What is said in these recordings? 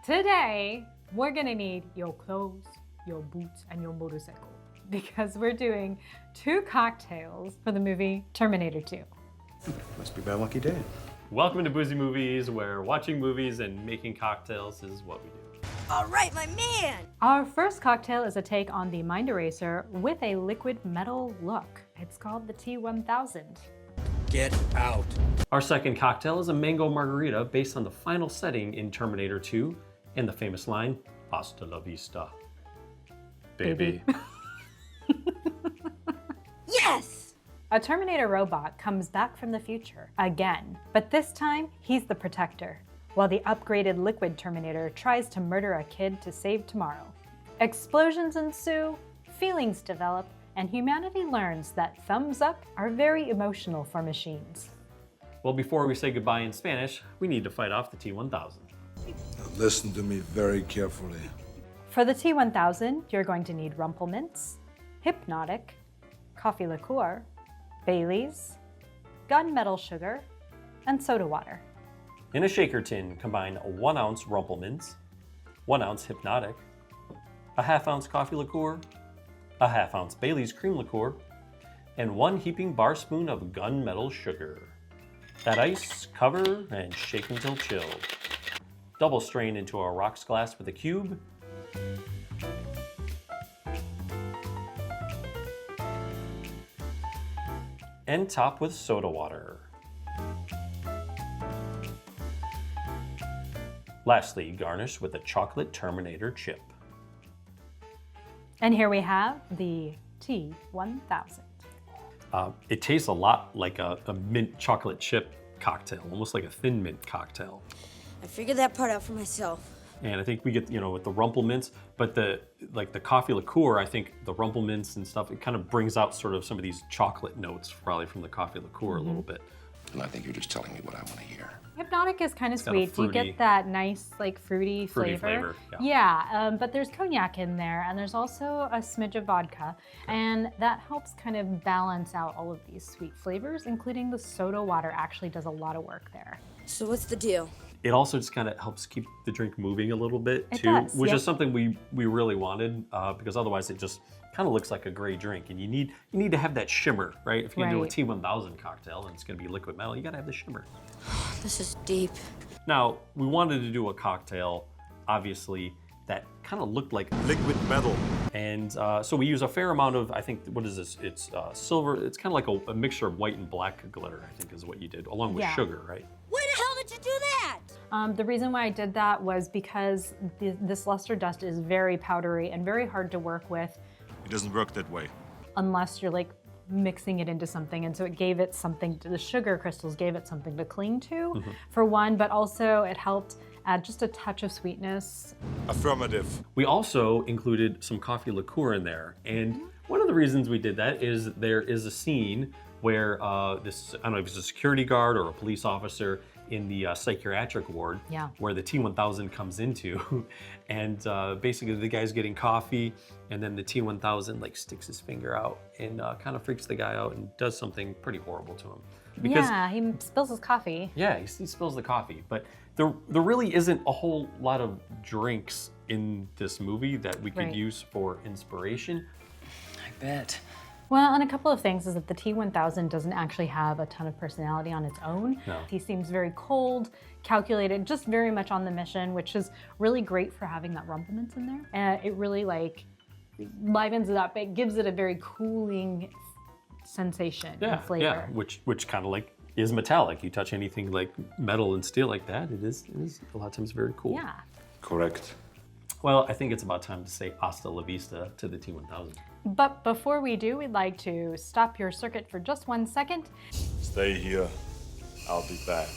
Today, we're gonna need your clothes, your boots, and your motorcycle because we're doing 2 cocktails for the movie Terminator 2. Must be my lucky day. Welcome to Boozy Movies, where watching movies and making cocktails is what we do. All right, my man! Our first cocktail is a take on the Mind Eraser with a liquid metal look. It's called the T1000. Get out. Our second cocktail is a mango margarita based on the final setting in Terminator 2 and the famous line, Hasta la vista, baby. Yes! A Terminator robot comes back from the future again, but this time he's the protector, while the upgraded liquid Terminator tries to murder a kid to save tomorrow. Explosions ensue, feelings develop, and humanity learns that thumbs up are very emotional for machines. Well, before we say goodbye in Spanish, we need to fight off the T1000. Now listen to me very carefully. For the T1000, you're going to need Rumple Minze, Hypnotic, Coffee Liqueur, Bailey's, gunmetal sugar, and soda water. In a shaker tin, combine a 1 ounce Rumple Minze, 1 ounce Hypnotic, a 1/2 ounce Coffee Liqueur, a 1/2 ounce Bailey's cream liqueur, and 1 heaping bar spoon of gunmetal sugar. Add ice, cover, and shake until chilled. Double strain into a rocks glass with a cube. And top with soda water. Lastly, garnish with a chocolate Terminator chip. And here we have the T1000. It tastes a lot like a mint chocolate chip cocktail, almost like a thin mint cocktail. I figured that part out for myself. And I think we get, with the Rumple Minze, but the Coffee Liqueur, I think the Rumple Minze and stuff, it kind of brings out sort of some of these chocolate notes probably from the Coffee Liqueur a little bit. And I think you're just telling me what I want to hear. Hypnotic is kind of got a sweet. You get that nice, fruity flavor. Yeah. But there's cognac in there, and there's also a smidge of vodka, and that helps kind of balance out all of these sweet flavors, including the soda water actually does a lot of work there. So what's the deal? It also just kind of helps keep the drink moving a little bit too, does, which yep. is something we really wanted because otherwise it just kind of looks like a gray drink, and you need to have that shimmer, right? If you're gonna do a T1000 cocktail and it's gonna be liquid metal, you gotta have the shimmer. This is deep. Now, we wanted to do a cocktail, obviously, that kind of looked like Liquid metal. and so we use a fair amount of, I think, what is this? It's silver, it's kind of like a mixture of white and black glitter, I think is what you did, along with sugar, right? Why the hell did you do that? The reason why I did that was because this luster dust is very powdery and very hard to work with It doesn't work that way. unless you're mixing it into something, and so it gave it something, the sugar crystals gave it something to cling to, for one, but also it helped add just a touch of sweetness. Affirmative. We also included some coffee liqueur in there, and one of the reasons we did that is there is a scene where this, I don't know if it's a security guard or a police officer in the psychiatric ward, where the T1000 comes into, and basically the guy's getting coffee, and then the T1000 sticks his finger out and kind of freaks the guy out and does something pretty horrible to him. Because, He spills his coffee. Yeah, he spills the coffee, but there really isn't a whole lot of drinks in this movie that we could use for inspiration. I bet. Well, and a couple of things is that the T1000 doesn't actually have a ton of personality on its own. No. He seems very cold, calculated, just very much on the mission, which is really great for having that Rumple Minze in there. And it really livens it up. It gives it a very cooling sensation and flavor. Yeah, which kind of is metallic. You touch anything like metal and steel like that, it is a lot of times very cool. Yeah. Correct. Well, I think it's about time to say hasta la vista to the T1000. But before we do, we'd like to stop your circuit for just 1 second Stay here. I'll be back.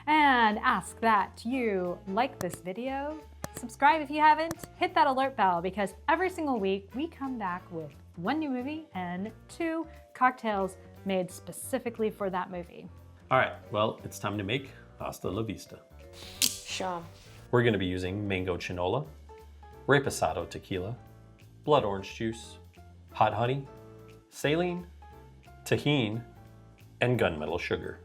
and ask that you like this video, subscribe if you haven't, hit that alert bell, because every single week we come back with 1 new movie and 2 cocktails made specifically for that movie. All right, well, it's time to make hasta la vista. Shaw. We're gonna be using mango chinola, reposado tequila, blood orange juice, hot honey, saline, tajin, and gunmetal sugar.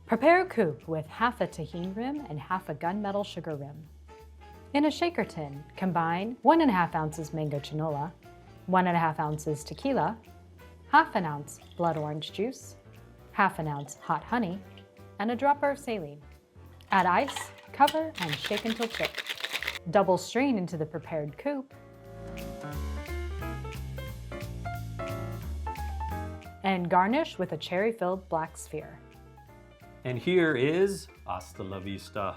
Prepare a coupe with half a tajin rim and half a gunmetal sugar rim. In a shaker tin, combine 1.5 ounces mango chinola, 1.5 ounces tequila, 1/2 ounce blood orange juice, 1/2 ounce hot honey, and a dropper of saline. Add ice, cover, and shake until thick. Double strain into the prepared coupe. And garnish with a cherry-filled black sphere. And here is Hasta la Vista.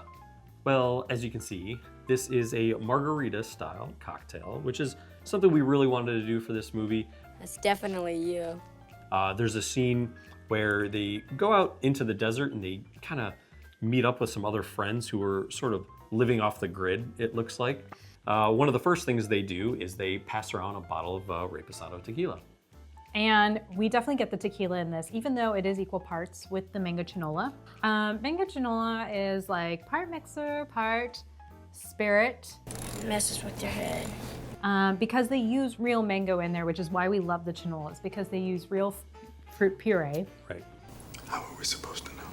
Well, as you can see, this is a margarita style cocktail, which is something we really wanted to do for this movie. That's definitely you. There's a scene where they go out into the desert and they kind of meet up with some other friends who are sort of living off the grid, it looks like. One of the first things they do is they pass around a bottle of reposado tequila. And we definitely get the tequila in this, even though it is equal parts with the mango chinola. Mango chinola is like part mixer, part spirit. It messes with your head. Because they use real mango in there, which is why we love the chinolas, because they use real fruit puree. Right. How are we supposed to know?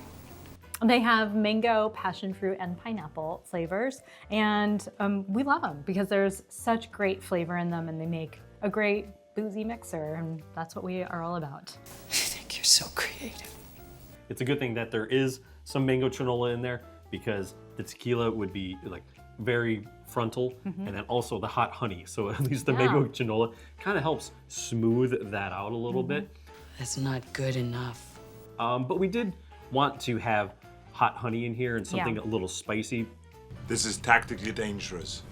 They have mango, passion fruit, and pineapple flavors. And we love them because there's such great flavor in them and they make a great boozy mixer, and that's what we are all about. I think you're so creative. It's a good thing that there is some mango chinola in there because the tequila would be like very frontal, and then also the hot honey. So at least the mango chinola kind of helps smooth that out a little bit. That's not good enough. But we did want to have hot honey in here and something a little spicy. This is tactically dangerous.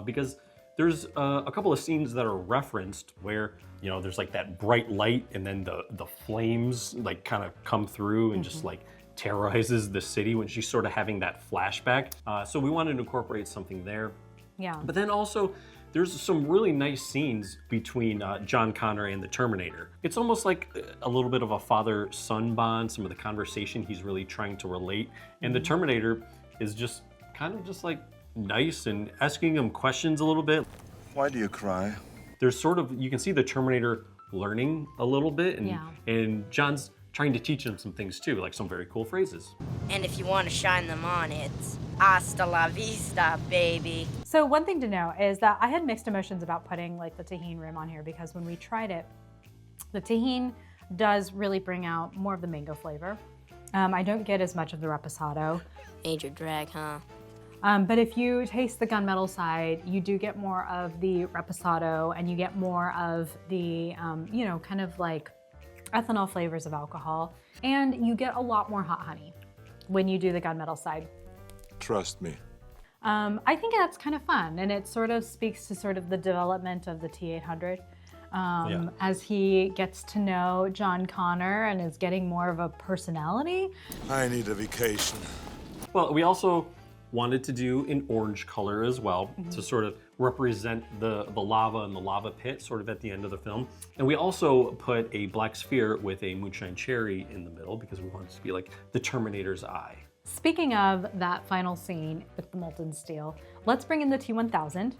Because there's a couple of scenes that are referenced where, you know, there's like that bright light and then the flames like kind of come through and just like terrorizes the city when she's sort of having that flashback. So we wanted to incorporate something there. Yeah. But then also there's some really nice scenes between John Connor and the Terminator. It's almost like a little bit of a father-son bond, some of the conversation he's really trying to relate. And the Terminator is just kind of just like nice and asking him questions a little bit. Why do you cry? There's sort of, you can see the Terminator learning a little bit and John's trying to teach him some things too, like some very cool phrases. And if you want to shine them on, it's hasta la vista, baby. So one thing to know is that I had mixed emotions about putting like the tajin rim on here because when we tried it, the tajin does really bring out more of the mango flavor. I don't get as much of the reposado. Major drag, huh? But if you taste the gunmetal side, you do get more of the reposado and you get more of the, you know, kind of like ethanol flavors of alcohol. And you get a lot more hot honey when you do the gunmetal side. Trust me. I think that's kind of fun, and it sort of speaks to sort of the development of the T800 as he gets to know John Connor and is getting more of a personality. I need a vacation. Well, we also wanted to do an orange color as well to sort of represent the lava and the lava pit sort of at the end of the film. And we also put a black sphere with a moonshine cherry in the middle because we wanted it to be like the Terminator's eye. Speaking of that final scene with the molten steel, let's bring in the T1000.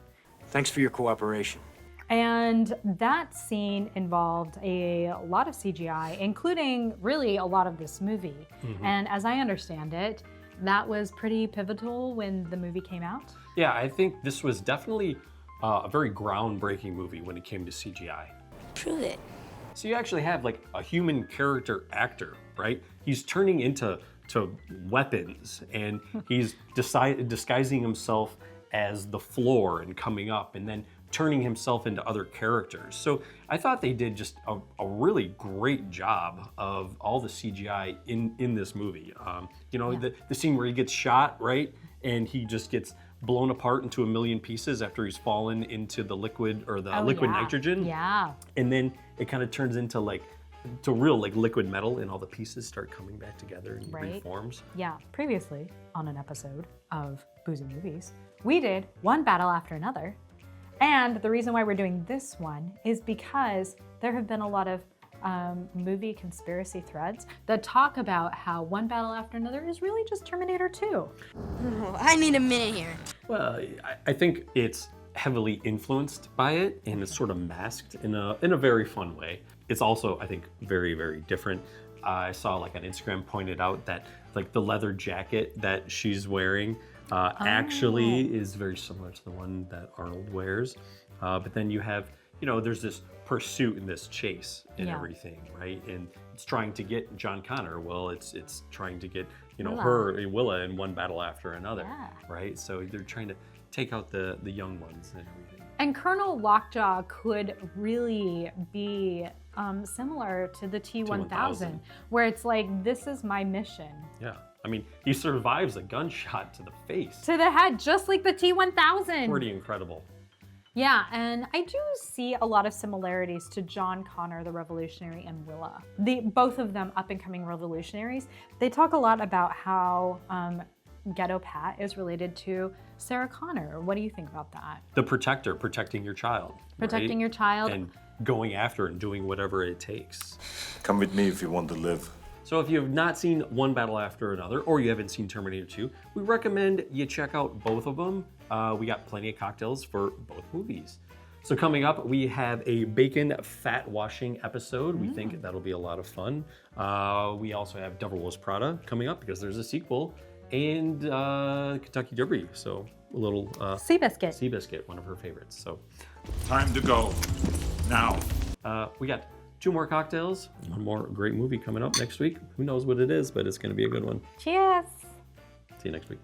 Thanks for your cooperation. And that scene involved a lot of CGI, including really a lot of this movie. And as I understand it, that was pretty pivotal when the movie came out. Yeah, I think this was definitely a very groundbreaking movie when it came to CGI. Prove it. So you actually have like a human character actor, right? He's turning into weapons and he's disguising himself as the floor and coming up and then turning himself into other characters. So I thought they did just a really great job of all the CGI in this movie. You know, the scene where he gets shot, right? And he just gets blown apart into a million pieces after he's fallen into the liquid or the liquid nitrogen. Yeah. And then it kind of turns into like to real like liquid metal and all the pieces start coming back together and reforms. Yeah, previously on an episode of Boozy Movies, we did one battle after another. And the reason why we're doing this one is because there have been a lot of movie conspiracy threads that talk about how one battle after another is really just Terminator 2. I need a minute here. Well, I think it's heavily influenced by it and it's sort of masked in a very fun way. It's also, I think, very, very different. I saw like on Instagram pointed out that like the leather jacket that she's wearing actually is very similar to the one that Arnold wears. But then you have, there's this pursuit and this chase and everything, right? And it's trying to get John Connor. Well, it's trying to get, Willa in one battle after another, right? So they're trying to take out the young ones and everything. And Colonel Lockjaw could really be similar to the T-1000, where it's like, this is my mission. Yeah. I mean, he survives a gunshot to the face. To the head, just like the T-1000. Pretty incredible. Yeah, and I do see a lot of similarities to John Connor, the revolutionary, and Willa. Both of them up-and-coming revolutionaries. They talk a lot about how Ghetto Pat is related to Sarah Connor. What do you think about that? The protector, protecting your child. Protecting your child. And going after and doing whatever it takes. Come with me if you want to live. So if you have not seen One Battle After Another, or you haven't seen Terminator 2, we recommend you check out both of them. We got plenty of cocktails for both movies. So coming up, we have a bacon fat washing episode. We think that'll be a lot of fun. We also have Devil Wears Prada coming up because there's a sequel, and Kentucky Derby. So a little Seabiscuit. Seabiscuit, one of her favorites. So Time to go. Now. we got 2 more cocktails, one more great movie coming up next week. Who knows what it is, but it's going to be a good one. Cheers. See you next week.